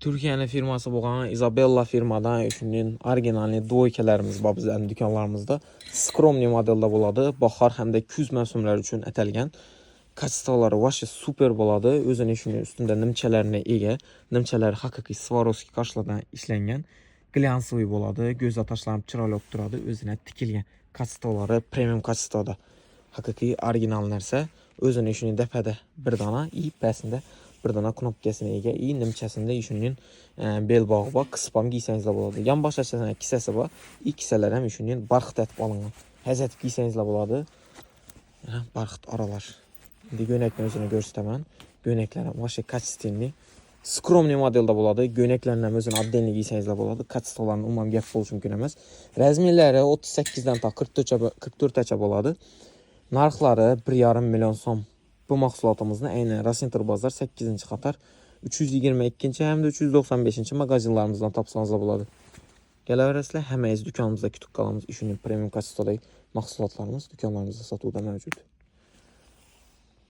Türkiye'nin firması boğan Isabella firmadan üçünün orijinalini doykelərimiz var bizlərin dükanlarımızda. Skromni modelde boladı. Baxar həm də küz mövsümləri üçün ətəlgən. Kачестволары vaşı super boladı. Özün işinin üstündə nimçələrinə ega. Nimçələri haqiqi Swarovski qaşladan işlənən. Glyansoy boladı. Göz ataşlarım çıraylı oturады. Özünə tikilgən. Kачестволары premium kачествоda. Haqiqi orijinal нәрsə. Özün işini dəfədə bir dana, bəsində bir dana knopkasına ega, nimçəsində işinin bel bağı var, qıspam giysənizlə boladı. Yan baş açısından kisəsi var. Kisələr həm işinin barxıt ət balını həzət giysənizlə boladı. Barxıt aralar. İndi göynəklə özünü göstərmən. Göynəklərə vaşı kaçistinli. Skromni modeldə boladı. Göynəklərlə özünü addenli giysənizlə boladı. Kaçistolarını umam gəf olsun günəməz. Rəzmiləri 38-dən ta 44-ə boladı. Narxları 1,5 milyon som. Bu mahsulatımızın eynən Rasinter Bazar 8-ci xatar 322-ci həm də 395-ci mağazinlarımızdan tapsanızla buladı. Gələ həməyiz dükanımızda kütük qalamız işinin premium kачествоda mahsulatlarımız dükanlarımızda satılda mövcud.